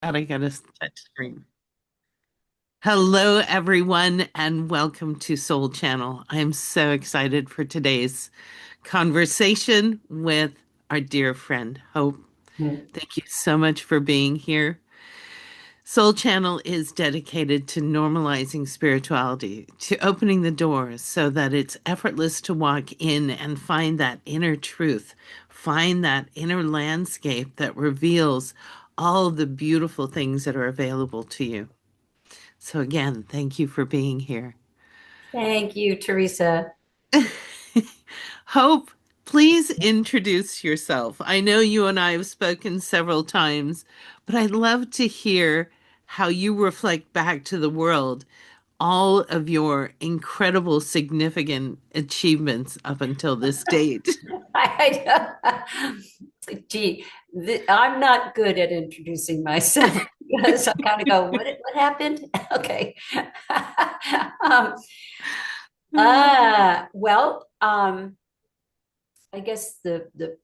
God, I gotta touch screen. Hello, everyone, and welcome to Soul Channel. I am so excited for today's conversation with our dear friend, Hope. Mm. Thank you so much for being here. Soul Channel is dedicated to normalizing spirituality, to opening the doors so that it's effortless to walk in and find that inner truth, find that inner landscape that reveals all the beautiful things that are available to you. So, again, thank you for being here. Thank you, Teresa. Hope, please introduce yourself. I know you and I have spoken several times, but I'd love to hear how you reflect back to the world all of your incredible, significant achievements up until this date. Gee, I'm not good at introducing myself because I kind of go, what happened? Okay. um, well, I guess the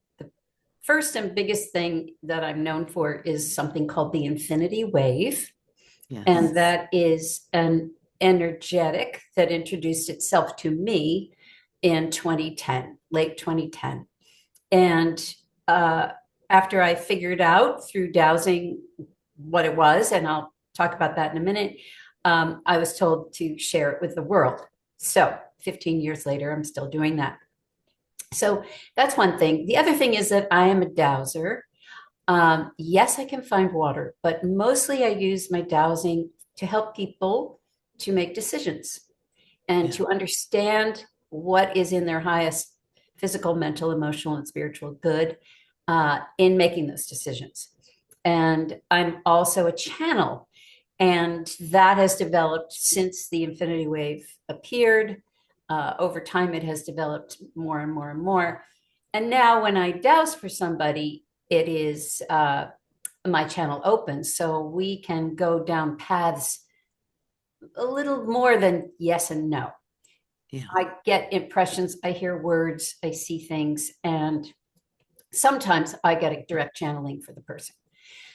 first and biggest thing that I'm known for is something called the infinity wave. And Yes. that is an energetic that introduced itself to me in 2010, late 2010. And uh, after I figured out through dowsing what it was, and I'll talk about that in a minute, I was told to share it with the world. So 15 years later, I'm still doing that. So that's one thing. The other thing is that I am a dowser. Yes, I can find water, but mostly I use my dowsing to help people to make decisions and Yeah. to understand what is in their highest physical, mental, emotional, and spiritual good in making those decisions. And I'm also a channel, and that has developed since the infinity wave appeared. Over time, it has developed more and more and more. And now, when I douse for somebody, it is my channel open, so we can go down paths a little more than yes and no. Yeah. I get impressions, I hear words, I see things, and sometimes I get a direct channeling for the person.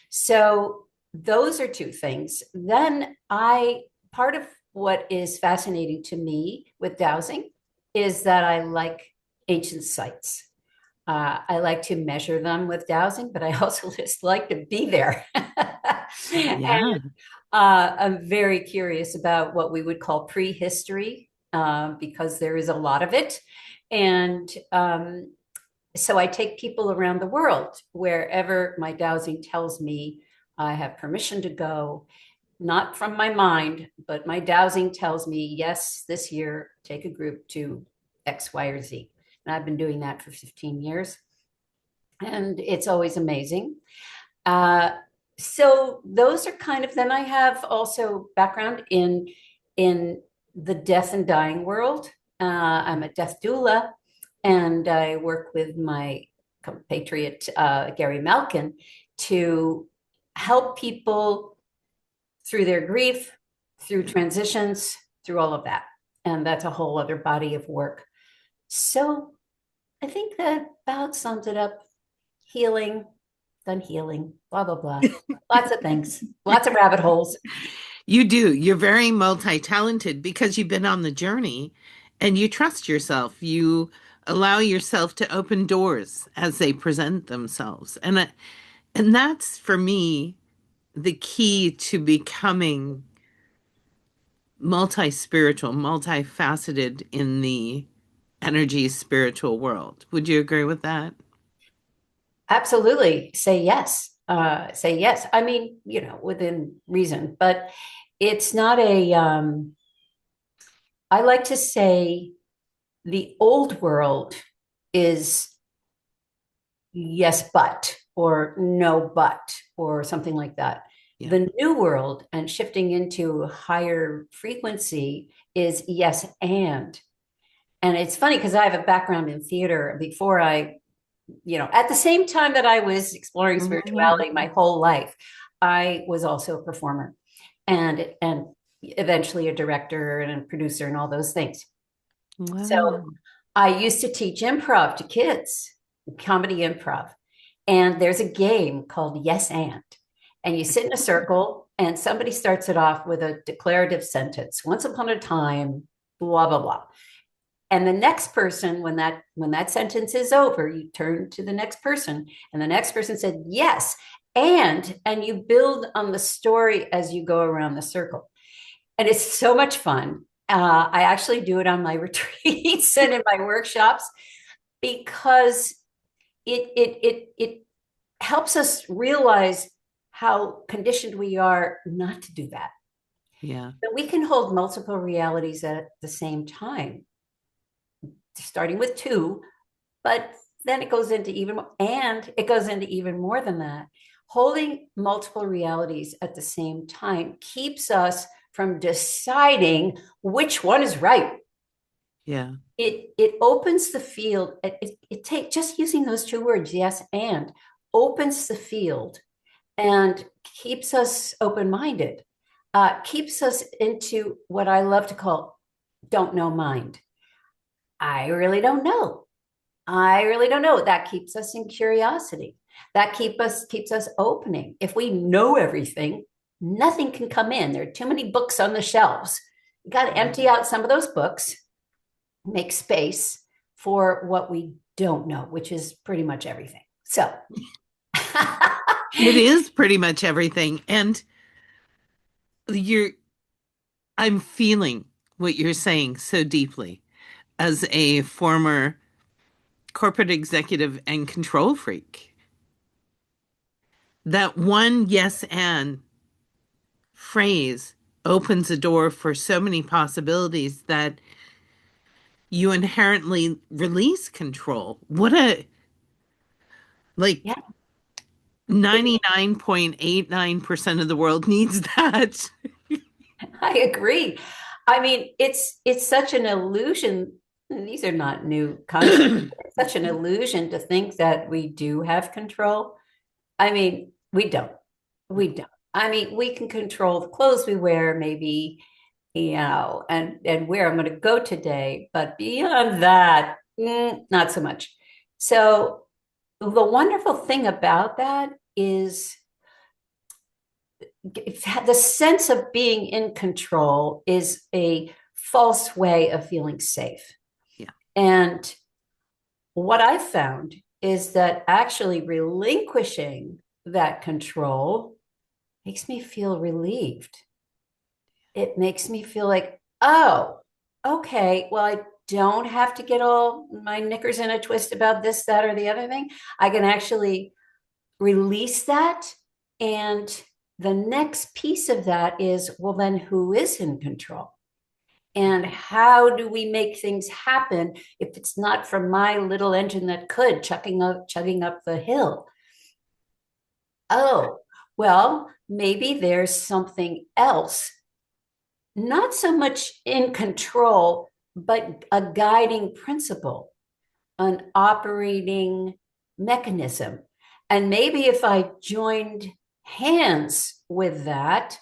So those are two things. Then part of what is fascinating to me with dowsing is that I like ancient sites. I like to measure them with dowsing, but I also just like to be there. Yeah. And I'm very curious about what we would call prehistory because there is a lot of it. And so I take people around the world wherever my dowsing tells me I have permission to go, not from my mind, but my dowsing tells me, yes, this year, take a group to X, Y, or Z. And I've been doing that for 15 years. And it's always amazing. Uh, so those are kind of, then I have also background in the death and dying world. I'm a death doula, and I work with my compatriot Gary Malkin to help people through their grief, through transitions, through all of that. And that's a whole other body of work. So I think that about sums it up. Healing, done healing, blah, blah, blah. Lots of things, lots of rabbit holes. You do. You're very multi-talented because you've been on the journey and you trust yourself. You allow yourself to open doors as they present themselves. And that's for me the key to becoming multi-spiritual, multifaceted in the energy spiritual world. Would you agree with that? Absolutely. Say yes. Say yes. I mean, within reason, but it's not I like to say the old world is yes, but, or no, but, or something like that. Yeah. The new world and shifting into a higher frequency is yes, and. And it's funny because I have a background in theater before at the same time that I was exploring Mhm. spirituality my whole life, I was also a performer and eventually a director and a producer and all those things. So Wow. I used to teach improv to kids, comedy improv. And there's a game called Yes And you sit in a circle and somebody starts it off with a declarative sentence. Once upon a time, blah, blah, blah. And the next person, when that sentence is over, you turn to the next person, and the next person said yes, and you build on the story as you go around the circle, and it's so much fun. I actually do it on my retreats and in my workshops because it helps us realize how conditioned we are not to do that. Yeah. That we can hold multiple realities at the same time, starting with two, but then it goes into even more, and it goes into even more than that. Holding multiple realities at the same time keeps us from deciding which one is right. Yeah. It opens the field. It take just using those two words, yes, and opens the field and keeps us open-minded, keeps us into what I love to call don't know mind. I really don't know. I really don't know. That keeps us in curiosity. That keeps us opening. If we know everything, nothing can come in. There are too many books on the shelves. You got to empty out some of those books, make space for what we don't know, which is pretty much everything. So It is pretty much everything. And you're, I'm feeling what you're saying so deeply as a former corporate executive and control freak. That one yes and phrase opens a door for so many possibilities that you inherently release control. What a, like, yeah, it, 99.89% of the world needs that. I agree. I mean, it's such an illusion. These are not new concepts. It's such an illusion to think that we do have control. I mean, we don't. We don't. I mean, we can control the clothes we wear, maybe, and where I'm going to go today, but beyond that, not so much. So the wonderful thing about that is the sense of being in control is a false way of feeling safe. Yeah. And what I've found is that actually relinquishing that control makes me feel relieved. It makes me feel like, oh, okay, well, I don't have to get all my knickers in a twist about this, that, or the other thing. I can actually release that. And the next piece of that is, well, then who is in control? And how do we make things happen if it's not from my little engine that could chugging up the hill? Oh, well, maybe there's something else, not so much in control, but a guiding principle, an operating mechanism. And maybe if I joined hands with that,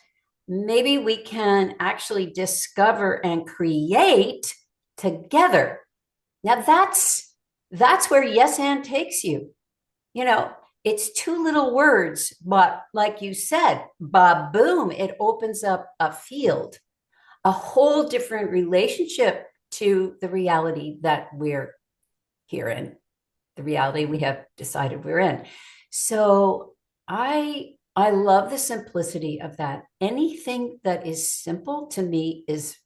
maybe we can actually discover and create together. Now that's where yes and takes you. You know, it's two little words, but like you said, ba boom, it opens up a field, a whole different relationship to the reality that we're here in, the reality we have decided we're in. So I love the simplicity of that. Anything that is simple to me is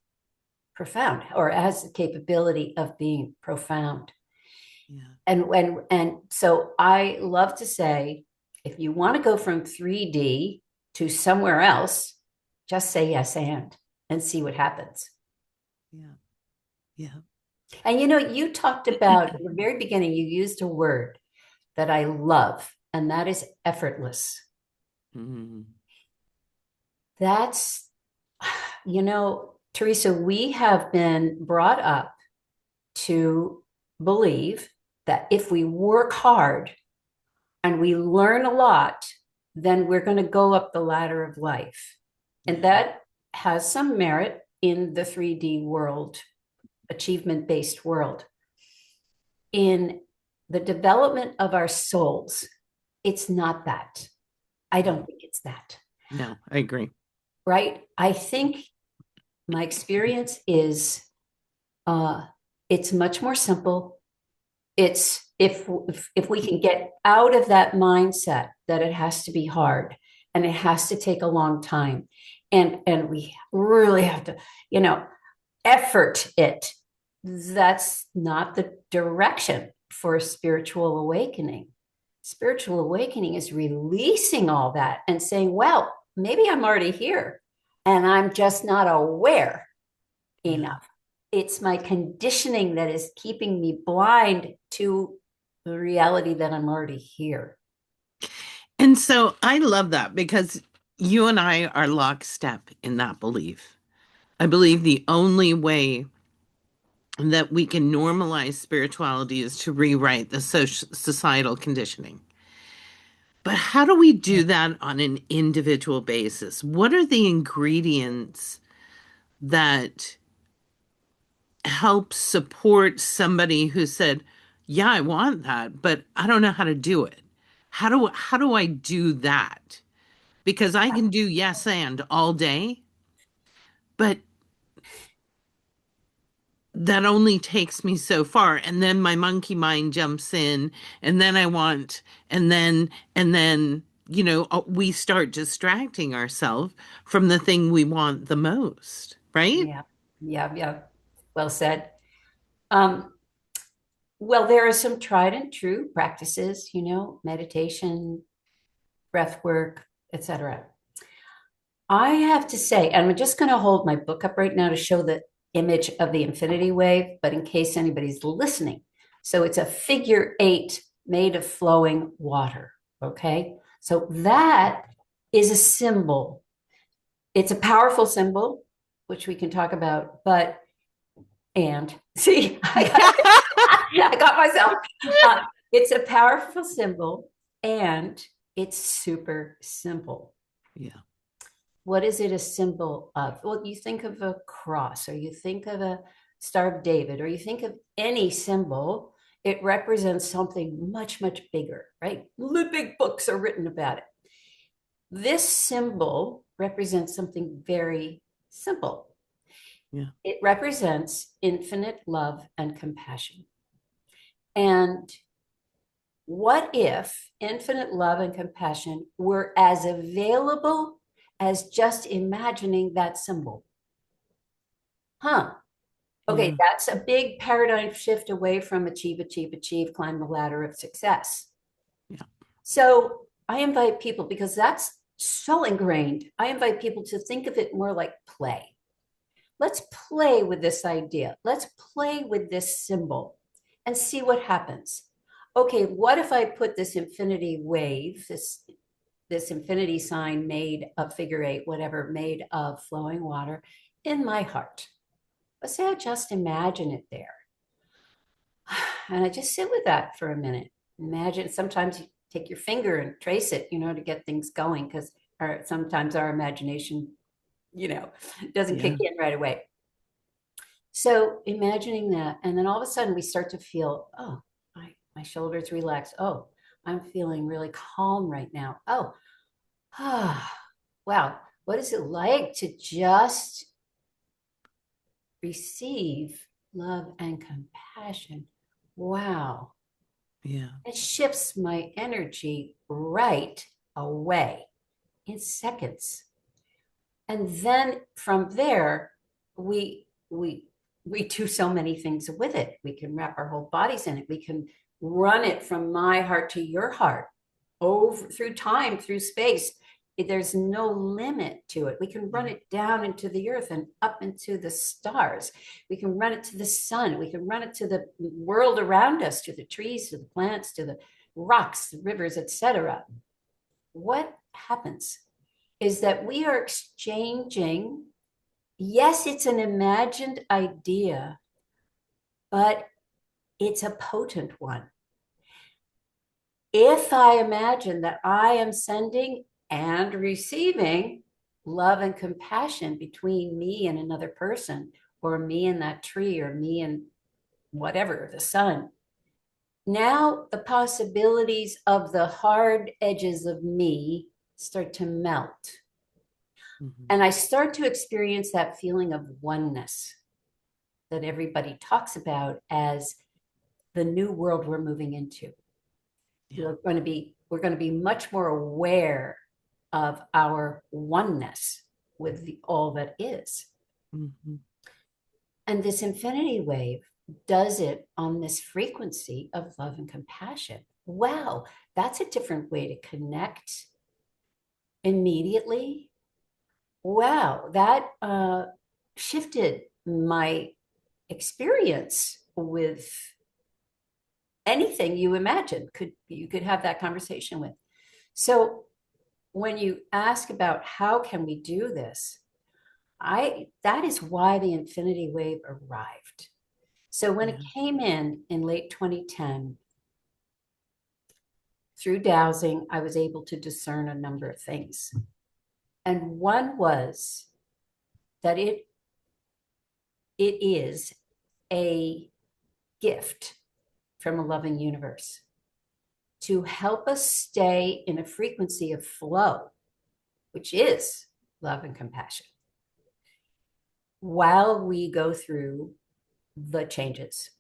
profound or has the capability of being profound. Yeah. And so I love to say, if you want to go from 3D to somewhere else, just say yes and see what happens. Yeah. Yeah. And you talked about in the very beginning, you used a word that I love, and that is effortless. Mm. That's, Teresa, we have been brought up to believe that if we work hard and we learn a lot, then we're going to go up the ladder of life. And Yeah. that has some merit in the 3D world, achievement based world. In the development of our souls, it's not that. I Yeah. don't think it's that, No, I agree. right? I think my experience is uh, it's much more simple. It's if we can get out of that mindset that it has to be hard and it has to take a long time, and we really have to, you know, effort it. That's not the direction for a spiritual awakening. Spiritual awakening is releasing all that and saying, well, maybe I'm already here and I'm just not aware Yeah. enough. It's my conditioning that is keeping me blind to the reality that I'm already here. And so I love that because you and I are lockstep in that belief. I believe the only way that we can normalize spirituality is to rewrite the societal conditioning. But how do we do that on an individual basis? What are the ingredients that help support somebody who said, "Yeah, I want that, but I don't know how to do it." How do I do that? Because I can do yes and all day, but that only takes me so far. And then my monkey mind jumps in, and then I want, and then, we start distracting ourselves from the thing we want the most, right? Yeah, yeah, yeah. Well said. Um, well, there are some tried and true practices, meditation, breath work, etc. I have to say, and I'm just going to hold my book up right now to show the image of the infinity wave, but in case anybody's listening. So it's a figure eight made of flowing water. Okay. So that is a symbol. It's a powerful symbol, which we can talk about, but, and see, I got myself. It's a powerful symbol and it's super simple. Yeah. What is it a symbol of? Well, you think of a cross, or you think of a Star of David, or you think of any symbol, it represents something much, much bigger, right? The big books are written about it. This symbol represents something very simple. Yeah. It represents infinite love and compassion. And what if infinite love and compassion were as available as just imagining that symbol? Huh. Okay, Yeah. that's a big paradigm shift away from achieve, achieve, achieve, climb the ladder of success. Yeah. So I invite people, because that's so ingrained, I invite people to think of it more like play. Let's play with this idea. Let's play with this symbol and see what happens. Okay, what if I put this infinity wave, this infinity sign made of figure eight, whatever, made of flowing water in my heart? Let's say I just imagine it there. And I just sit with that for a minute. Imagine, sometimes you take your finger and trace it, to get things going, because sometimes our imagination, doesn't kick Yeah. in right away. So imagining that, and then all of a sudden we start to feel, oh, my shoulders relax. Oh, I'm feeling really calm right now. Oh, wow. What is it like to just receive love and compassion? Wow. Yeah. It shifts my energy right away in seconds. And then from there, we do so many things with it. We can wrap our whole bodies in it. We can run it from my heart to your heart, over through time, through space. There's no limit to it. We can run Yeah. it down into the earth and up into the stars. We can run it to the sun. We can run it to the world around us, to the trees, to the plants, to the rocks, the rivers, etc. What happens is that we are exchanging. Yes, it's an imagined idea, but it's a potent one. If I imagine that I am sending and receiving love and compassion between me and another person, or me and that tree, or me and whatever, the sun, now the possibilities of the hard edges of me start to melt. Mhm. And I start to experience that feeling of oneness that everybody talks about as the new world we're moving into. Yeah. We're going to be much more aware of our oneness with all that is. Mhm. And this infinity wave does it on this frequency of love and compassion. Wow, that's a different way to connect immediately. Wow, that shifted my experience with anything you imagine could you could have that conversation with. So when you ask about how can we do this, I that is why the infinity wave arrived. So when it Yeah. came in late 2010, through dowsing, I was able to discern a number of things. And one was that it is a gift from a loving universe to help us stay in a frequency of flow, which is love and compassion, while we go through the changes,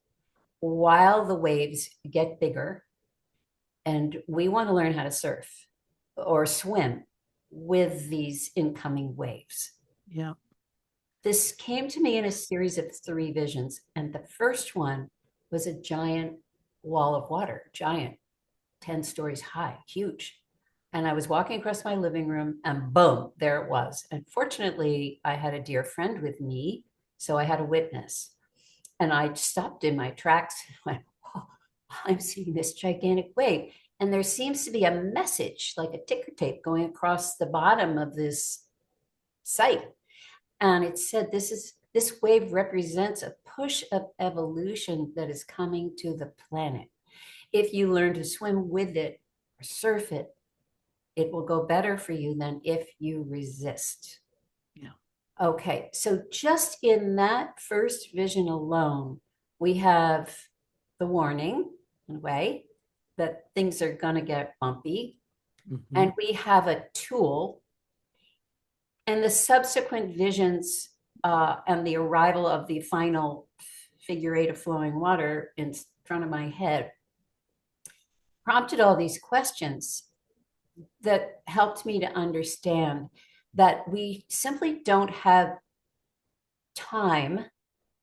while the waves get bigger, and we want to learn how to surf or swim with these incoming waves. Yeah. This came to me in a series of three visions. And the first one was a giant wall of water, giant, 10 stories high, huge. And I was walking across my living room and boom, there it was. And fortunately, I had a dear friend with me. So I had a witness. And I stopped in my tracks and went, oh, I'm seeing this gigantic wave. And there seems to be a message, like a ticker tape, going across the bottom of this site. And it said, this wave represents a push of evolution that is coming to the planet. If you learn to swim with it or surf it, it will go better for you than if you resist. Yeah. Okay, so just in that first vision alone, we have the warning, in a way, that things are going to get bumpy. Mhm. And we have a tool, and the subsequent visions and the arrival of the final figure eight of flowing water in front of my head prompted all these questions that helped me to understand that we simply don't have time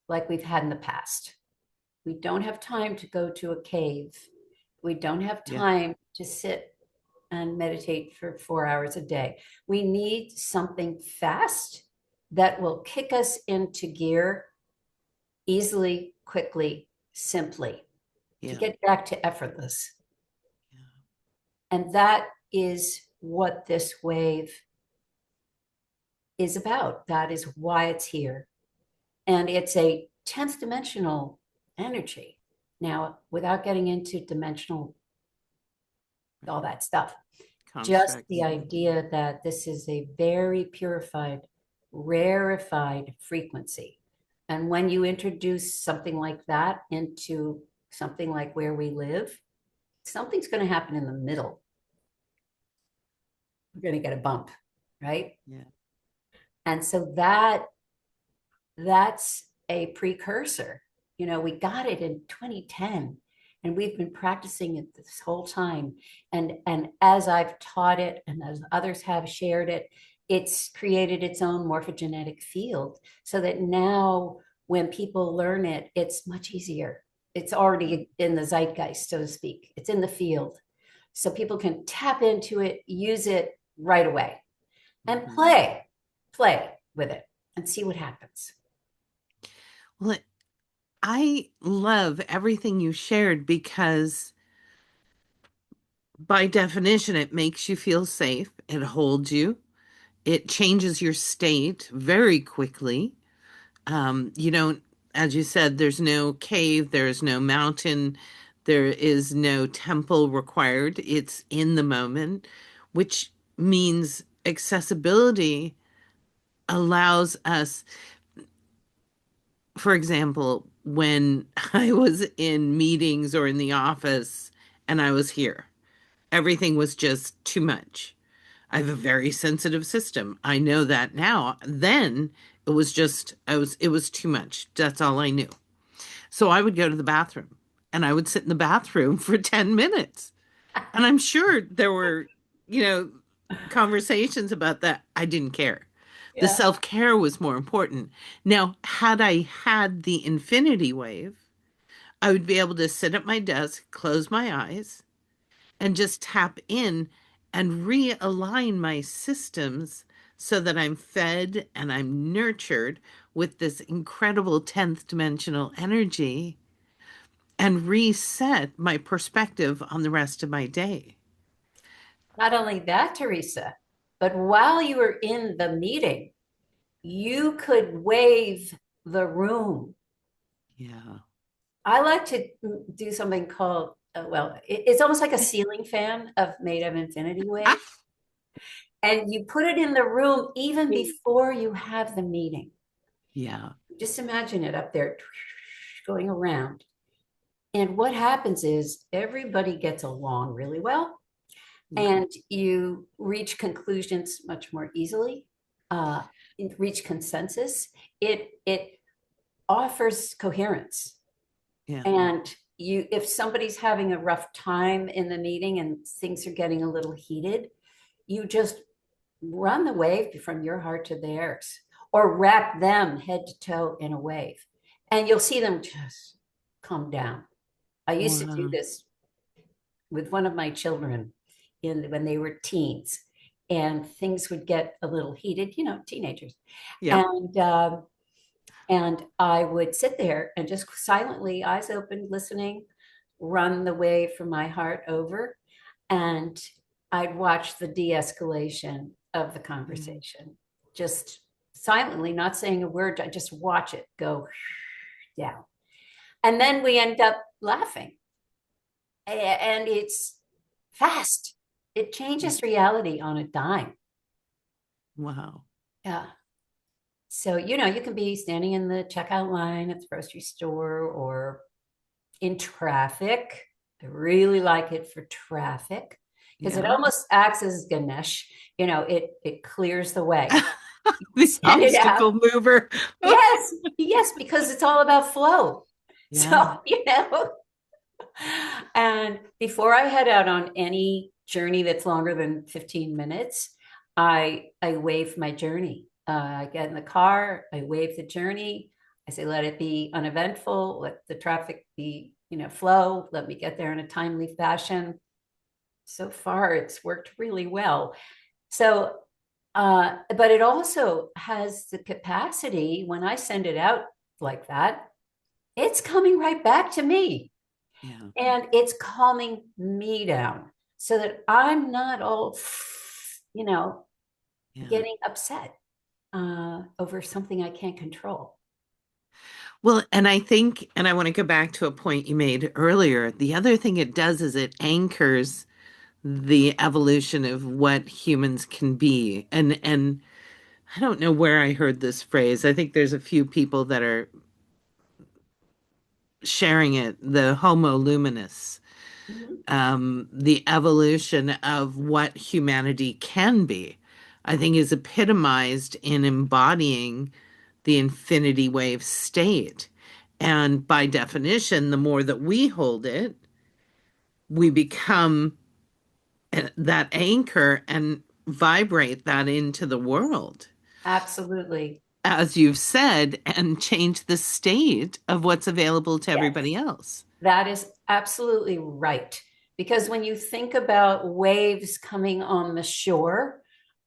like we've had in the past. We don't have time to go to a cave. We don't have Yeah. time to sit and meditate for 4 hours a day. We need something fast that will kick us into gear easily, quickly, simply to Yeah. get back to effortless. Yeah. And that is what this wave is about. That is why it's here. And it's a 10th dimensional energy. Now, without getting into dimensional, all Right. that stuff, just Constructs. the idea that this is a very purified, rarefied frequency. And when you introduce something like that into something like where we live, something's going to happen in the middle. We're going to get a bump, right? Yeah. And so that's a precursor. You know, we got it in 2010 and we've been practicing it this whole time. And as I've taught it and as others have shared it, it's created its own morphogenetic field so that now when people learn it, it's much easier. It's already in the zeitgeist, so to speak. It's in the field. So people can tap into it, use it right away and Mhm. play with it and see what happens. Well, I love everything you shared because by definition, it makes you feel safe. It holds you. It changes your state very quickly. You don't, as you said, there's no cave, there's no mountain, there is no temple required. It's in the moment, which means accessibility allows us, for example, when I was in meetings or in the office and I was here, everything was just too much. I have a very sensitive system. I know that now. Then it was just, it was too much. That's all I knew. So I would go to the bathroom and I would sit in the bathroom for 10 minutes. And I'm sure there were, you know, conversations about that. I didn't care. The Yeah. self care was more important. Now, had I had the infinity wave, I would be able to sit at my desk, close my eyes, and just tap in and realign my systems so that I'm fed and I'm nurtured with this incredible 10th dimensional energy and reset my perspective on the rest of my day. Not only that, Teresa, but while you were in the meeting, you could wave the room. Yeah. I like to do something called, it's almost like a ceiling fan made of infinity wave. And you put it in the room even before you have the meeting. Yeah. Just imagine it up there going around. And what happens is everybody gets along really well, Yeah. and you reach conclusions much more easily, uh, reach consensus. It offers coherence. Yeah. And if somebody's having a rough time in the meeting and things are getting a little heated, you just run the wave from your heart to theirs, or wrap them head to toe in a wave, and you'll see them just calm down. I used to do Wow. this with one of my children when they were teens, and things would get a little heated, teenagers. Yep. And I would sit there and just silently, eyes open, listening, run the wave from my heart over, and I'd watch the de-escalation of the Yeah. conversation. Just silently, not saying a word, I just watch it go down. And then we end up laughing. And it's fast. It Yeah. changes reality on a dime. Wow. Yeah. So, you can be standing in the checkout line at the grocery store or in traffic. I really like it for traffic because it Yeah. almost acts as Ganesh. It clears the way. The Send it out. obstacle mover. Yes, yes, because it's all about flow. Yeah. So, and before I head out on any journey that's longer than 15 minutes, I wave my journey. I get in the car, I wave the journey. I say, let it be uneventful, let the traffic be, flow, let me get there in a timely fashion. So far, it's worked really well. So, but it also has the capacity when I send it out like that, it's coming right back to me, Yeah. and it's calming me down so that I'm not all, you know, Yeah. getting upset over something I can't control. Well, and I think, and I want to go back to a point you made earlier. The other thing it does is it anchors the evolution of what humans can be. And I don't know where I heard this phrase. I think there's a few people that are sharing it, the Homo luminous, Mhm. the evolution of what humanity can be, I think is epitomized in embodying the infinity wave state. And by definition, the more that we hold it, we become that anchor and vibrate that into the world, Absolutely. as you've said, and change the state of what's available to Yes. everybody else. That is absolutely right. Because when you think about waves coming on the shore,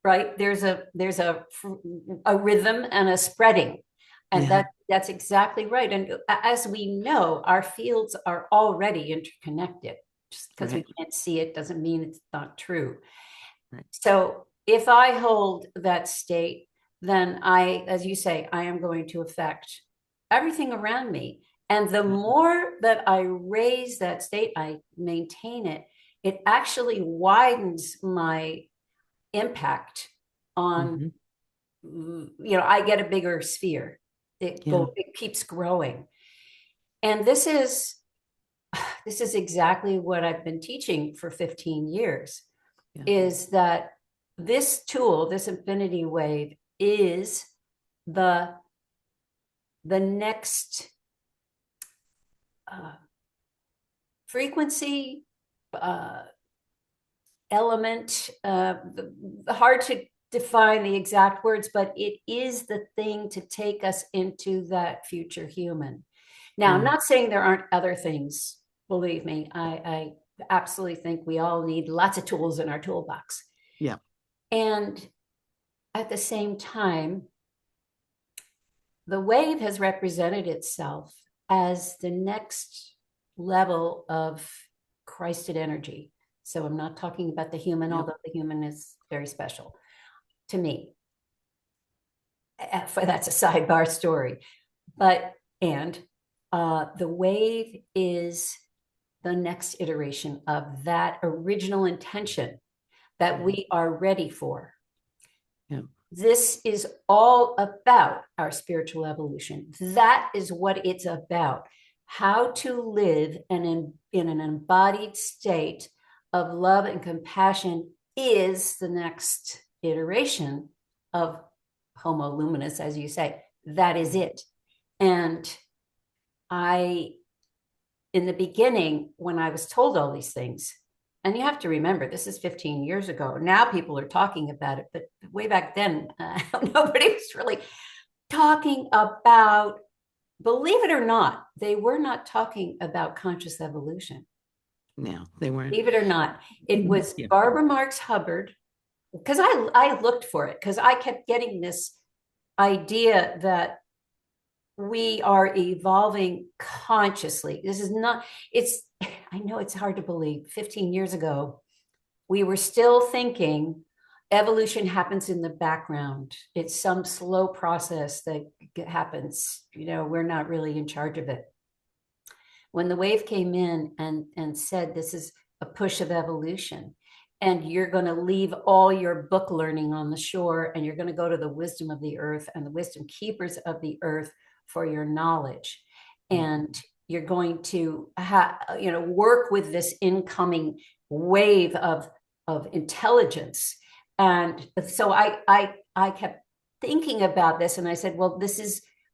right, there's a rhythm and a spreading. And Yeah, that's exactly right. And as we know, our fields are already interconnected. Just because we right, can't see it doesn't mean it's not true. right. So if I hold that state, then as you say, I am going to affect everything around me. And the Yeah. more that I raise that state, I maintain it, it actually widens my impact on, Hmm. I get a bigger sphere. Yeah, It keeps growing. And this is exactly what I've been teaching for 15 years, yeah, is that this tool, this infinity wave, is the next uh, frequency, uh, element, hard to define the exact words, but it is the thing to take us into that future human. Now, I'm Mm. not saying there aren't other things. Believe me, I absolutely think we all need lots of tools in our toolbox. Yeah. And at the same time, the wave has represented itself as the next level of Christed energy. So I'm not talking about the human, Yeah. although the human is very special to me. That's a sidebar story. But, and the wave is the next iteration of that original intention that Mm. we are ready for. Yeah. This is all about our spiritual evolution. That is what it's about. How to live in an embodied state of love and compassion is the next iteration of Homo luminous, as you say. That is it. And I, in the beginning, when I was told all these things, and you have to remember, this is 15 years ago. Now people are talking about it, but way back then, nobody was really talking about, believe it or not, they were not talking about conscious evolution. No, they weren't. Believe it or not, it was Yeah. Barbara Marx Hubbard, because I looked for it, because I kept getting this idea that we are evolving consciously. This is not, it's, I know it's hard to believe. 15 years ago, we were still thinking evolution happens in the background. It's some slow process that happens. We're not really in charge of it. When the wave came in and said, this is a push of evolution, and you're going to leave all your book learning on the shore, and you're going to go to the wisdom of the earth and the wisdom keepers of the earth for your knowledge. And you're going to work with this incoming wave of intelligence. And so I kept thinking about this, and I said, well,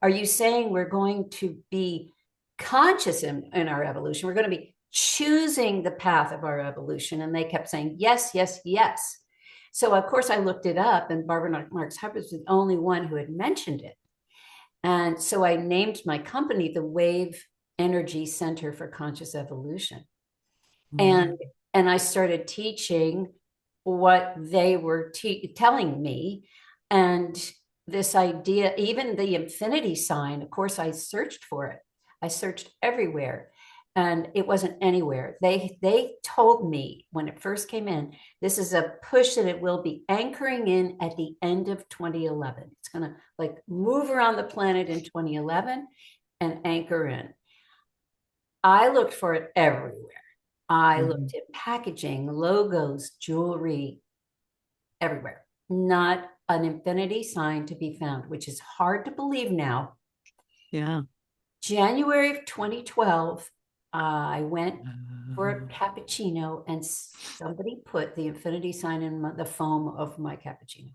are you saying we're going to be conscious in our evolution? We're going to be choosing the path of our evolution? And they kept saying, yes, yes, yes. So of course I looked it up, and Barbara Marx Hubbard was the only one who had mentioned it. And so I named my company the Wave Energy Center for Conscious Evolution. Mm. And I started teaching what they were telling me. And this idea, even the infinity sign, of course, I searched for it. I searched everywhere, and it wasn't anywhere. They told me when it first came in, this is a push that it will be anchoring in at the end of 2011. It's going to like move around the planet in 2011 and anchor in. I looked for it everywhere. I Mhm. looked at packaging, logos, jewelry, everywhere. Not an infinity sign to be found, which is hard to believe now. Yeah. January of 2012, I went for a Um, cappuccino, and somebody put the infinity sign in the foam of my cappuccino.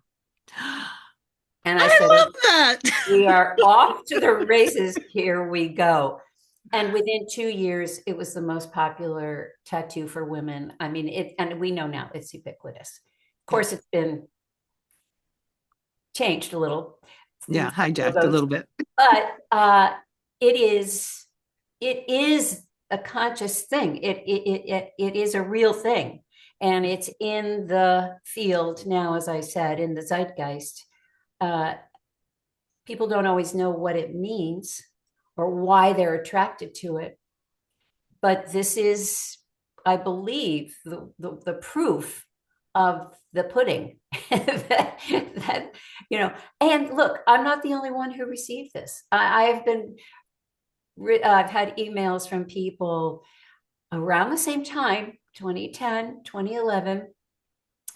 And I I said, love that. we are off to the races. Here we go. And within 2 years, it was the most popular tattoo for women. I mean, and we know now it's ubiquitous. Of Yeah. course, it's been changed a little, Yeah. Hijacked a little bit. but it is a conscious thing. It is a real thing, and it's in the field now, as I said, in the zeitgeist. Uh, People don't always know what it means or why they're attracted to it, but this is, I believe, the proof of the pudding. that, and look, I'm not the only one who received this. I've had emails from people around the same time, 2010, 2011,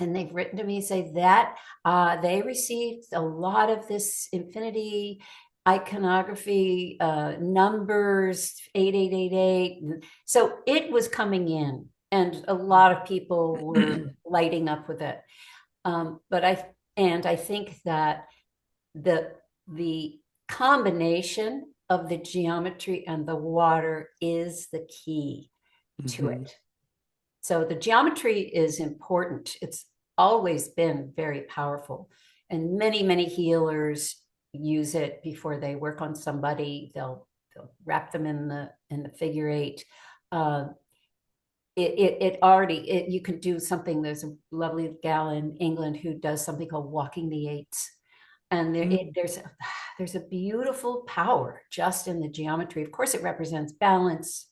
and they've written to me and say that they received a lot of this infinity iconography, numbers 8888. So it was coming in, and a lot of people were lighting up with it. But I think that the the combination of the geometry and the water is the key to Hmm. it. So the geometry is important. It's always been very powerful. And many healers use it before they work on somebody. They'll wrap them in the figure eight. Uh, it already you can do something. There's a lovely gal in England who does something called walking the eights, and Mm. there's a beautiful power just in the geometry. Of course, it represents balance.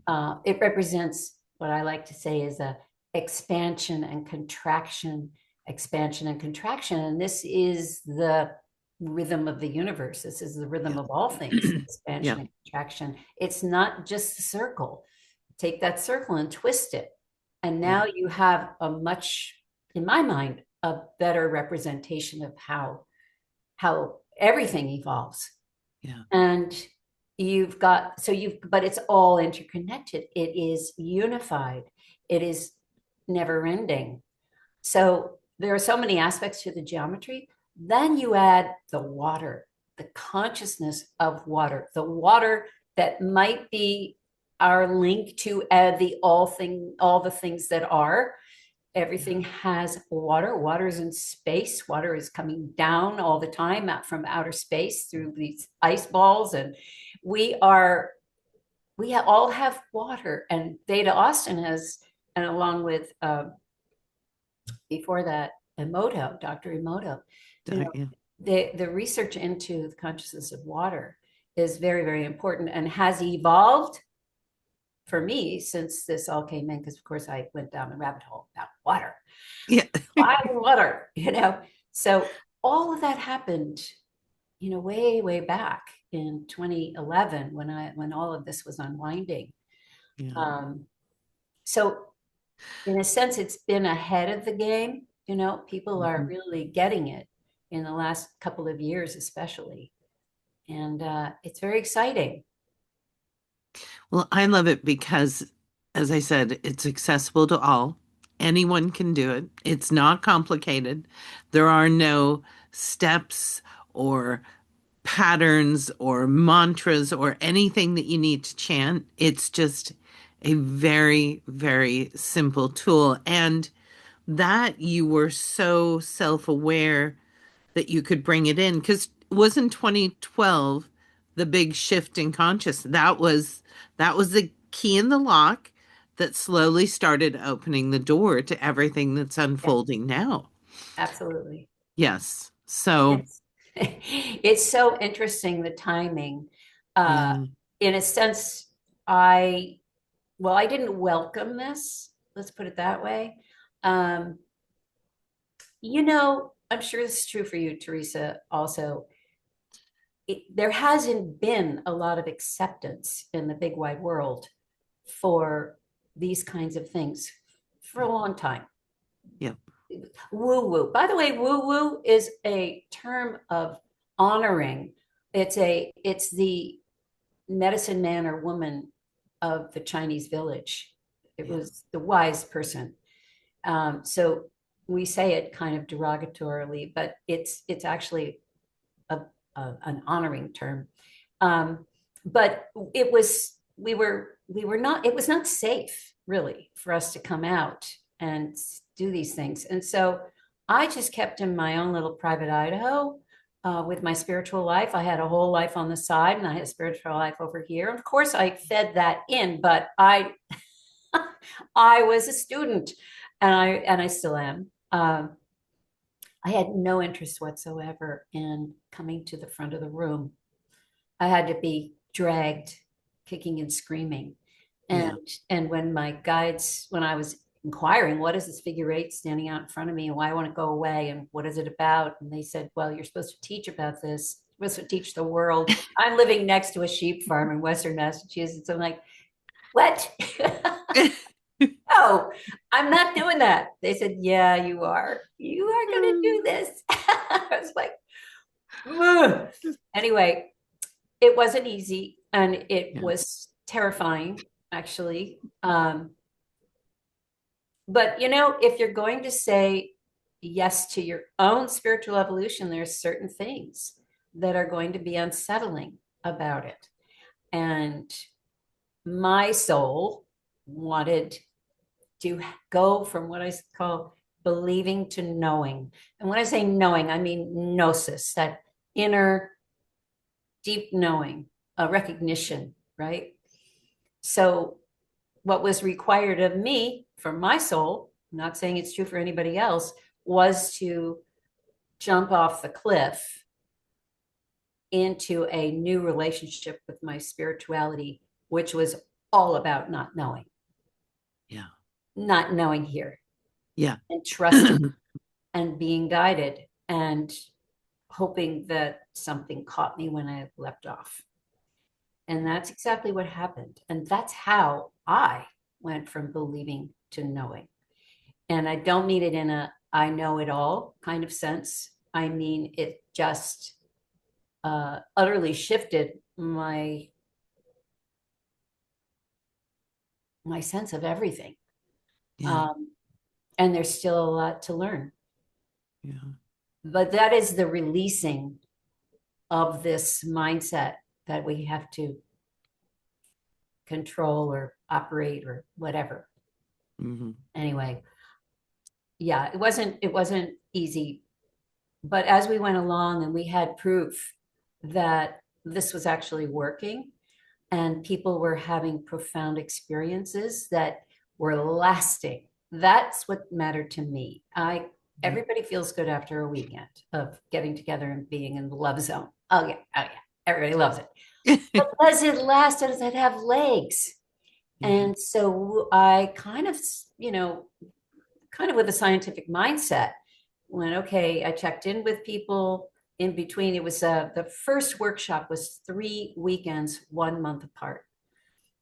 Yeah. It represents what I like to say is a expansion and contraction, expansion and contraction. And this is the rhythm of the universe. This is the rhythm Yeah. of all things, expansion Yeah. and contraction. It's not just a circle. Take that circle and twist it. And Yeah. now you have a much, in my mind, a better representation of how everything evolves. Yeah. And you've got so you've but it's all interconnected. It is unified. It is never ending. So there are so many aspects to the geometry. Then you add the water, the consciousness of water, the water that might be our link to all the things that are. Everything has water. Water is in space. Water is coming down all the time out from outer space through these ice balls, and we are all have water. And Theta Austin has, and along with before that, Emoto, Dr. Emoto, you know, Yeah. the research into the consciousness of water is very important and has evolved for me since this all came in, because of course I went down the rabbit hole about water. Yeah. Why water? So all of that happened, way back in 2011 when all of this was unwinding. Yeah. um, so in a sense it's been ahead of the game. People are Hmm. really getting it in the last couple of years especially, and it's very exciting. Well, I love it because, as I said, it's accessible to all. Anyone can do it. It's not complicated. There are no steps or patterns or mantras or anything that you need to chant. It's just a very, very simple tool. And that you were so self-aware that you could bring it in, because wasn't 2012 the big shift in consciousness? That was the key in the lock that slowly started opening the door to everything that's Yeah, unfolding now. absolutely. Yes. So, It's it's so interesting, the timing. Uh, yeah. in a sense, I I didn't welcome this. Let's put it that way. Um, I'm sure this is true for you, Teresa. Also, there hasn't been a lot of acceptance in the big wide world for these kinds of things for Yeah. a long time. Yeah. Woo woo. By the way, woo woo is a term of honoring. It's the medicine man or woman of the Chinese village. It Yeah. was the wise person. So we say it kind of derogatorily, but it's actually a, an honoring term. Um, but it was we were not it was not safe really for us to come out and do these things, and so I just kept in my own little private Idaho. With my spiritual life, I had a whole life on the side, and I had a spiritual life over here. Of course, I fed that in, but I was a student, and I still am. I had no interest whatsoever in coming to the front of the room. I had to be dragged, kicking and screaming. And Yeah. when my guides, when I was inquiring, what is this figure eight standing out in front of me, and why I want to go away, and what is it about? And they said, well, you're supposed to teach about this. You're supposed to teach the world. I'm living next to a sheep farm in Western Massachusetts. I'm like, what? No, I'm not doing that. They said, yeah, you are. You are going to do this. I was like, ugh. Anyway, it wasn't easy and it Yeah. was terrifying, actually. But if you're going to say yes, to your own spiritual evolution, there's certain things that are going to be unsettling about it. And my soul wanted to go from what I call believing to knowing. And when I say knowing, I mean gnosis, that inner deep knowing, a recognition, right? So, what was required of me from my soul, I'm not saying it's true for anybody else, was to jump off the cliff into a new relationship with my spirituality, which was all about not knowing, Yeah. not knowing here, Yeah. and trusting and being guided and hoping that something caught me when I leapt off. And that's exactly what happened. And that's how I went from believing to knowing. And I don't mean it in a I know it all kind of sense. I mean, it just utterly shifted my sense of everything. Yeah. Um, and there's still a lot to learn. Yeah. But that is the releasing of this mindset that we have to control or operate or whatever. Hmm. Anyway, yeah, it wasn't easy, but as we went along and we had proof that this was actually working and people were having profound experiences that were lasting, that's what mattered to me. I Yeah. Everybody feels good after a weekend of getting together and being in the love zone. Oh yeah, everybody loves it. But does it last? Does it have legs? Yeah. And so I kind of with a scientific mindset, went, okay, I checked in with people in between. It was the first workshop was 3 weekends, 1 month apart.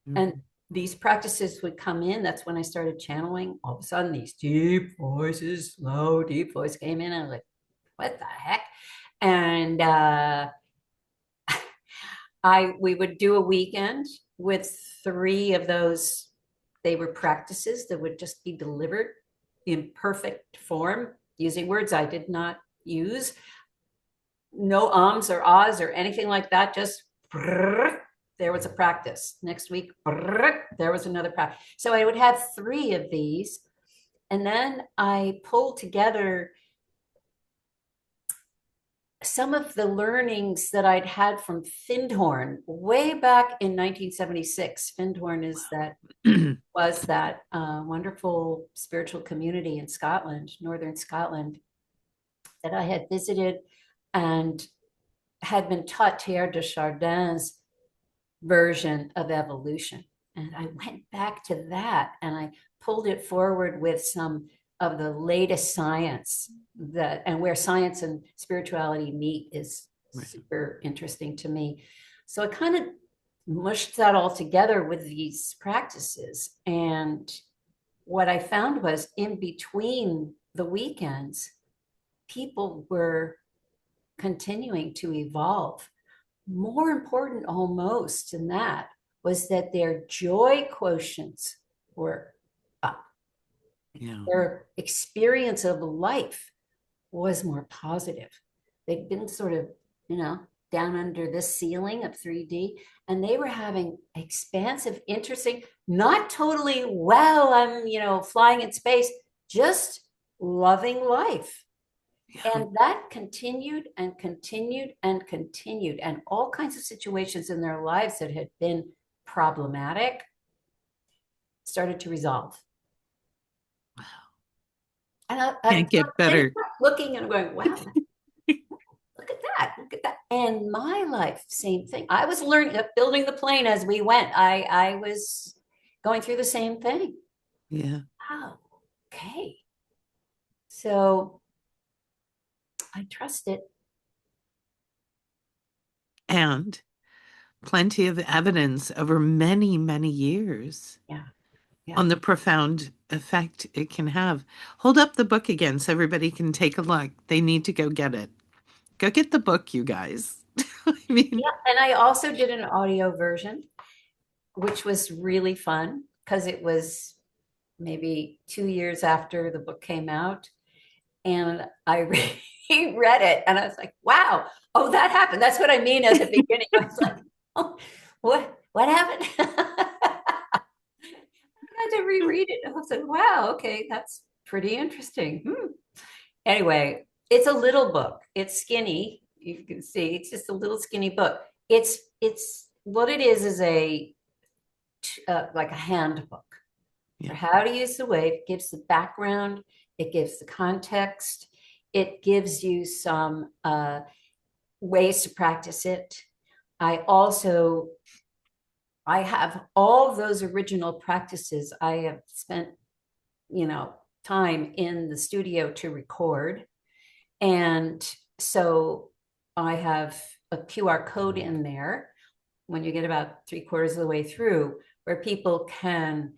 And Mhm. these practices would come in. That's when I started channeling. All of a sudden, these deep voices, slow, deep voice came in. And I was like, what the heck? And we would do a weekend with three of those. They were practices that would just be delivered in perfect form using words I did not use. No ums or ahs or anything like that. Just there was a practice. Next week, there was another practice. So I would have three of these. And then I pulled together some of the learnings that I'd had from Findhorn way back in 1976. Findhorn was that wonderful spiritual community in Scotland, northern Scotland, that I had visited and had been taught Teilhard de Chardin's version of evolution. And I went back to that and I pulled it forward with some of the latest science that, and where science and spirituality meet is Right. super interesting to me. So I kind of mushed that all together with these practices. And what I found was in between the weekends, people were continuing to evolve. More important almost than that was that their joy quotients were up. Yeah. Their experience of life was more positive. They'd been sort of, down under this ceiling of 3D, and they were having expansive, interesting, not totally, wow, I'm, flying in space, just loving life. Yeah. And that continued and continued and continued. And all kinds of situations in their lives that had been problematic started to resolve. Wow. And I'm Can't get sitting better. back looking and going, wow, look at that. Look at that. And my life, same thing. I was learning, building the plane as we went. I was going through the same thing. Yeah. Wow. Okay. So I trust it. And plenty of evidence over many, many years Yeah. Yeah. on the profound effect it can have. Hold up the book again so everybody can take a look. They need to go get it. Go get the book, you guys. I mean, Yeah. And I also did an audio version, which was really fun because it was maybe 2 years after the book came out. And I reread it and I was like, wow, oh, that happened. That's what I mean at the beginning. I was like, oh, what happened? I had to reread it. I was like, wow, okay, that's pretty interesting. Anyway, it's a little book. It's skinny. You can see it's just a little skinny book. It's what it is a like a handbook for Yeah. how to use the wave. It gives the background, it gives the context, it gives you some ways to practice it. I also I have all of those original practices. I have spent, you know, time in the studio to record. And so I have a QR code in there when you get about 3/4 of the way through where people can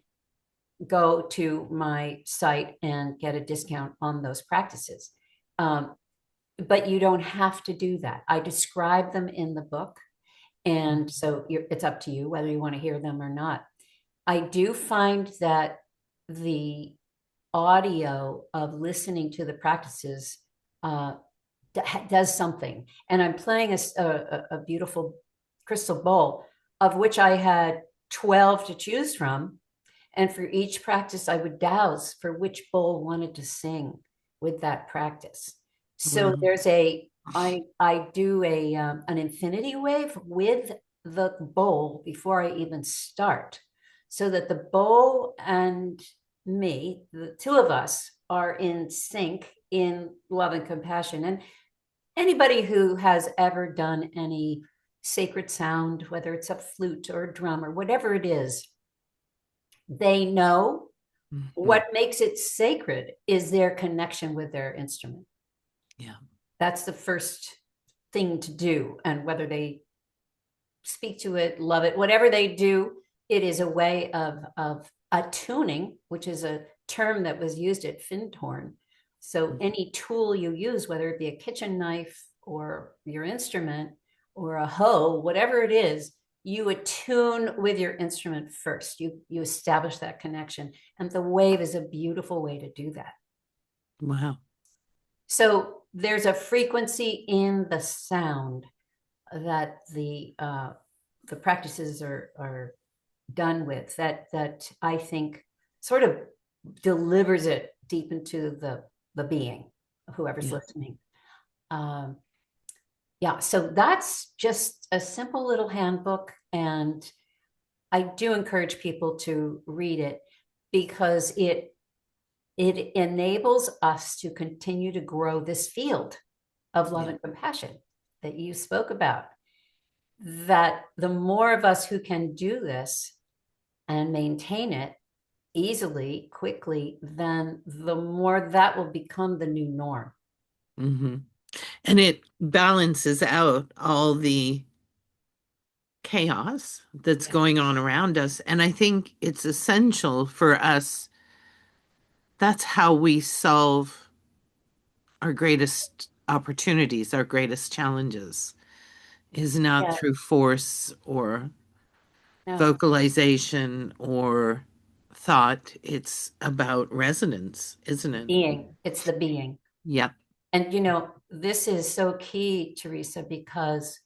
go to my site and get a discount on those practices. Um, but you don't have to do that. I describe them in the book. And so it's up to you whether you want to hear them or not. I do find that the audio of listening to the practices does something. And I'm playing a beautiful crystal bowl, of which I had 12 to choose from. And for each practice, I would dowse for which bowl wanted to sing with that practice. So Wow. there's I do an infinity wave with the bowl before I even start, so that the bowl and me, the two of us, are in sync in love and compassion. And anybody who has ever done any sacred sound, whether it's a flute or a drum or whatever it is, they know Mhm. what makes it sacred is their connection with their instrument. Yeah. That's the first thing to do. And whether they speak to it, love it, whatever they do, it is a way of attuning, which is a term that was used at Findhorn. So any tool you use, whether it be a kitchen knife or your instrument or a hoe, whatever it is, you attune with your instrument first. You establish that connection. And the wave is a beautiful way to do that. Wow. So there's a frequency in the sound that the practices are done with that I think sort of delivers it deep into the being of whoever's Yeah. listening. Um, yeah, so that's just a simple little handbook, and I do encourage people to read it because it enables us to continue to grow this field of love Yeah. and compassion that you spoke about. That the more of us who can do this and maintain it easily, quickly, then the more that will become the new norm. Hmm. And it balances out all the chaos that's Yeah. going on around us. And I think it's essential for us. That's how we solve our greatest opportunities, our greatest challenges, is not Yeah. through force or No, vocalization or thought. It's about resonance, isn't it? being. It's the being. Yep. And this is so key, Teresa, because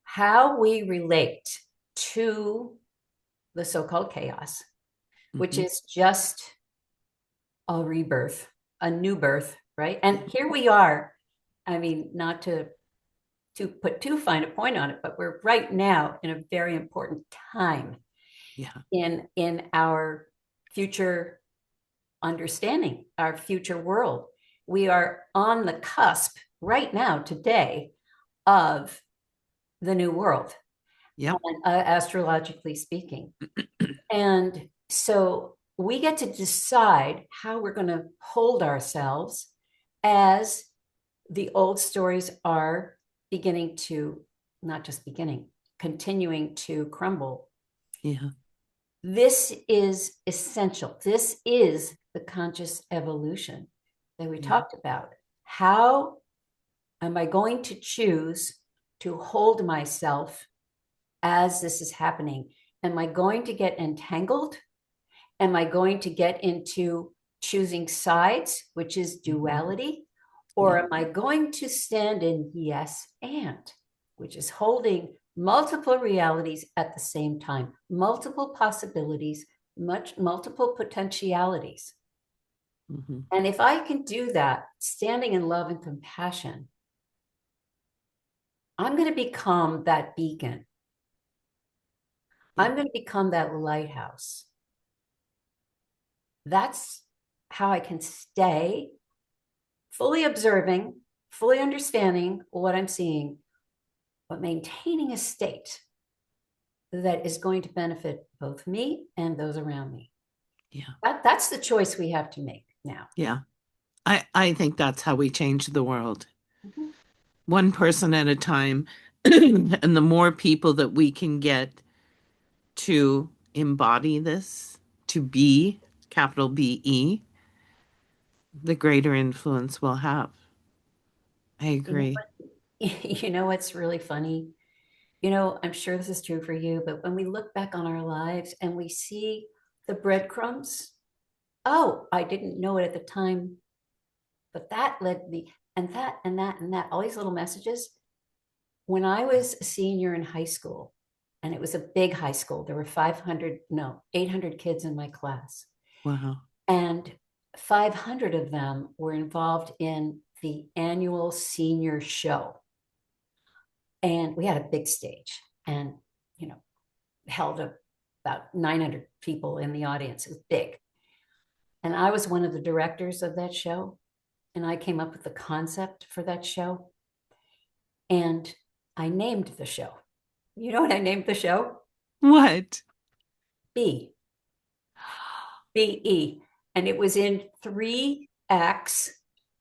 how we relate to the so-called chaos, which Hmm. is just a rebirth, a new birth, right? And here we are. I mean, not to put too fine a point on it, but we're right now in a very important time Yeah. in our future understanding, our future world. We are on the cusp right now, today, of the new world, Yep. and, astrologically speaking. And so we get to decide how we're going to hold ourselves as the old stories are beginning to, not just beginning, continuing to crumble. Yeah. This is essential. This is the conscious evolution that we Yeah. talked about. How am I going to choose to hold myself as this is happening? Am I going to get entangled? Am I going to get into choosing sides, which is duality, or Yeah. am I going to stand in yes and, which is holding multiple realities at the same time, multiple possibilities, multiple potentialities. Hmm. And if I can do that, standing in love and compassion, I'm going to become that beacon. Yeah. I'm going to become that lighthouse. That's how I can stay fully observing, fully understanding what I'm seeing, but maintaining a state that is going to benefit both me and those around me. Yeah. That's the choice we have to make now. Yeah. I think that's how we change the world. Mhm. One person at a time. And the more people that we can get to embody this, to be, capital B-E, the greater influence we'll have. I You know agree. what? You know what's really funny? You know, I'm sure this is true for you, but when we look back on our lives and we see the breadcrumbs, oh, I didn't know it at the time, but that led me, and that, and that, and that, all these little messages. When I was a senior in high school, and it was a big high school, there were 500, no, 800 kids in my class. Wow. And 500 of them were involved in the annual senior show. And we had a big stage and, you know, held about 900 people in the audience. It was big. And I was one of the directors of that show. And I came up with the concept for that show. And I named the show. You know what I named the show? What? B, B-E. And it was in 3 acts.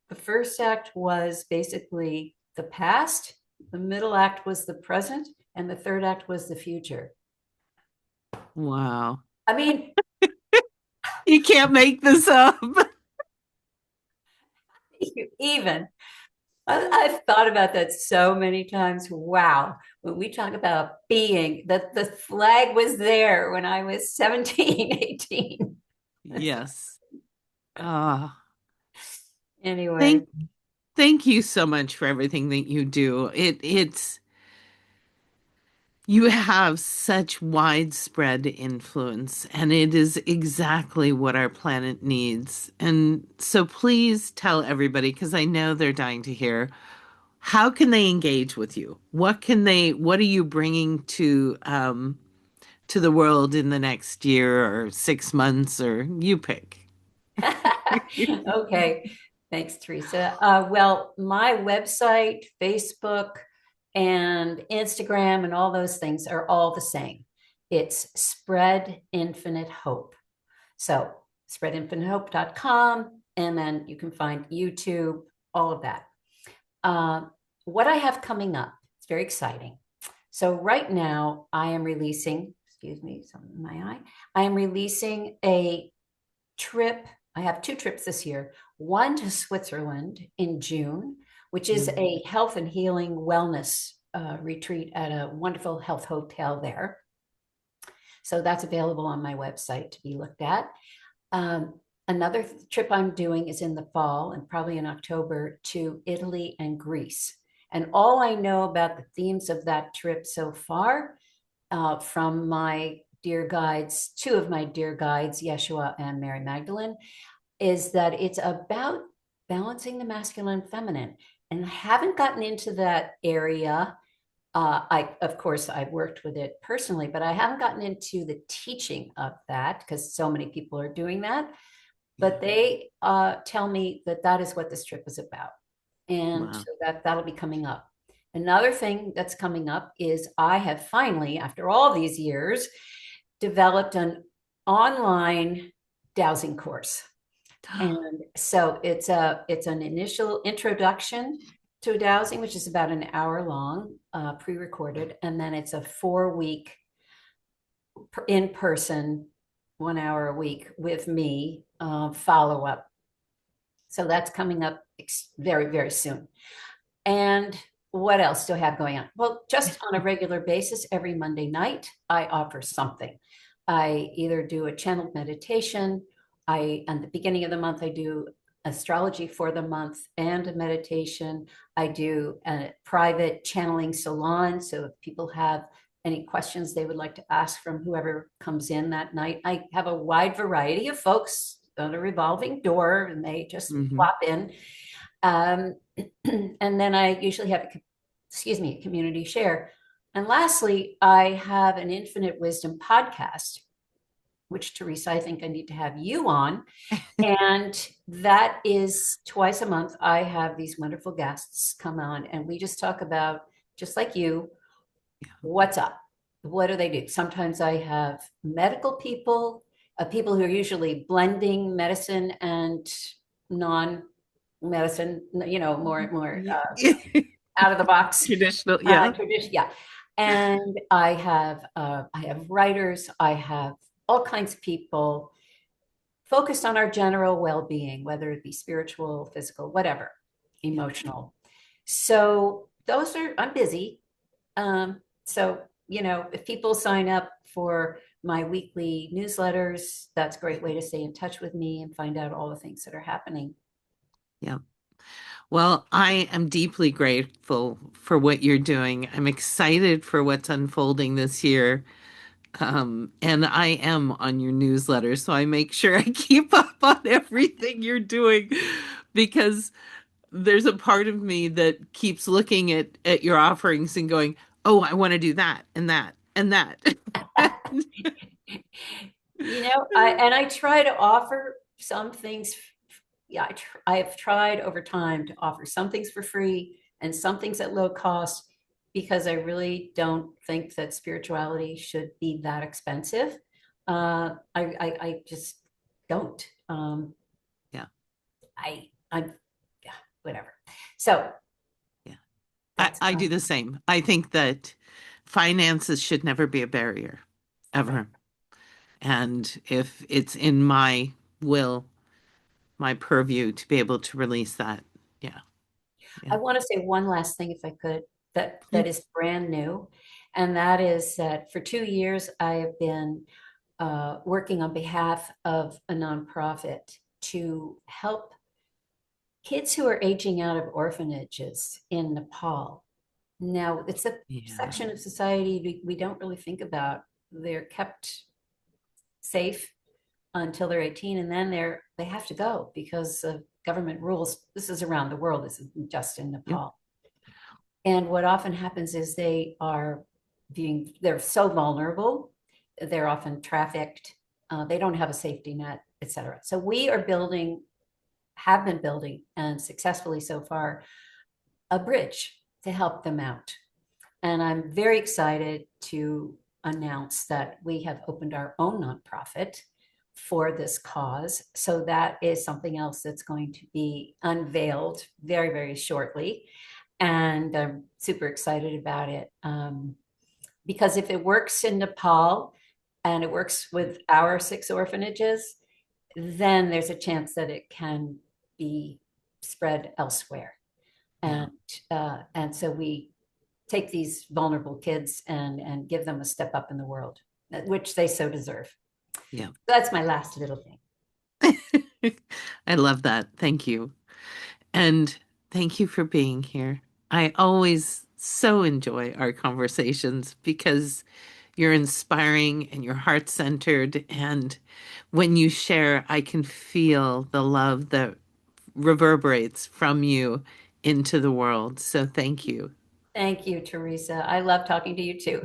The first act was basically the past, the middle act was the present, and the third act was the future. Wow. I mean, You can't make this up. even I've thought about that so many times. Wow. When we talk about being, that the flag was there when I was 17, 18. Yes. Ah, Anyway. thank thank you so much for everything that you do. It's you have such widespread influence, and it is exactly what our planet needs. And so please tell everybody, because I know they're dying to hear, how can they engage with you? What are you bringing to the world in the next year or 6 months, or you pick? Okay. Thanks, Teresa. Well, my website, Facebook, and Instagram, and all those things are all the same. It's Spread Infinite Hope. So, spreadinfinitehope.com, and then you can find YouTube, all of that. Uh, what I have coming up, it's very exciting. So, right now, I am releasing, excuse me, something in my eye. I am releasing a trip. I have 2 trips this year. One to Switzerland in June, which is Mm. a health and healing wellness retreat at a wonderful health hotel there. So that's available on my website to be looked at. Another trip I'm doing is in the fall and probably in October to Italy and Greece. And all I know about the themes of that trip so far from my dear guides, 2 of my dear guides, Yeshua and Mary Magdalene, is that it's about balancing the masculine and feminine. And I haven't gotten into that area. Of course, I've worked with it personally, but I haven't gotten into the teaching of that because so many people are doing that. Yeah. But they tell me that that is what this trip is about. And Wow. so that'll be coming up. Another thing that's coming up is I have finally, after all these years, developed an online dowsing course. And so it's an initial introduction to dowsing, which is about an hour long, pre-recorded, and then it's a 4 week in person, 1 hour a week with me follow up. So that's coming up very, very soon. And what else do I have going on? Well, just on a regular basis, every Monday night, I offer something. I either do a channeled meditation, at the beginning of the month, I do astrology for the month and a meditation. I do a private channeling salon. So if people have any questions they would like to ask from whoever comes in that night, I have a wide variety of folks on a revolving door and they just Hmm. plop in. Um, and then I usually have, a community share. And lastly, I have an Infinite Wisdom podcast, which Teresa, I think I need to have you on. And that is twice a month. I have these wonderful guests come on and we just talk about, just like you, what's up? What do they do? Sometimes I have medical people, people who are usually blending medicine and non-medicine, more Yeah. out of the box, Traditional, yeah. tradition. Yeah, and I have writers. I have all kinds of people focused on our general well-being, whether it be spiritual, physical, whatever, Yeah. emotional. So those are I'm busy. So, if people sign up for my weekly newsletters, that's a great way to stay in touch with me and find out all the things that are happening. Yeah. Well, I am deeply grateful for what you're doing. I'm excited for what's unfolding this year. And I am on your newsletter, so I make sure I keep up on everything you're doing because there's a part of me that keeps looking at your offerings and going, "Oh, I want to do that and that and that." I try to offer some things. Yeah, I have tried over time to offer some things for free and some things at low cost because I really don't think that spirituality should be that expensive. I just don't. Yeah. I'm yeah, whatever. So Yeah. that's I do the same. I think that finances should never be a barrier, right. ever. And if it's in my will, my purview to be able to release that. Yeah. I Yeah. want to say one last thing, if I could, that is Please. brand new, and that is that for 2 years I have been working on behalf of a nonprofit to help kids who are aging out of orphanages in Nepal. Now, it's a Yeah. section of society we don't really think about. They're kept safe until they're 18, and then they have to go because of government rules. This is around the world. This isn't just in Yep. Nepal. And what often happens is they're so vulnerable. They're often trafficked. They don't have a safety net, etc. So we have been building, and successfully so far, a bridge to help them out. And I'm very excited to announce that we have opened our own nonprofit for this cause. So that is something else that's going to be unveiled very, very shortly. And I'm super excited about it. Because if it works in Nepal and it works with our 6 orphanages, then there's a chance that it can be spread elsewhere. Yeah. And so we take these vulnerable kids and give them a step up in the world, which they so deserve. Yeah. That's my last little thing. I love that. Thank you. And thank you for being here. I always so enjoy our conversations because you're inspiring and you're heart-centered. And when you share, I can feel the love that reverberates from you into the world. So thank you. Thank you, Teresa. I love talking to you too.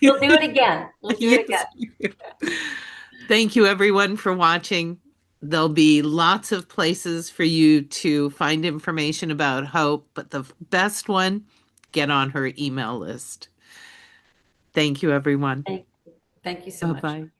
We'll do it again. We'll do it again. Yes. Thank you, everyone, for watching. There'll be lots of places for you to find information about Hope, but the best one, get on her email list. Thank you, everyone. Thank, thank you so Bye much. bye.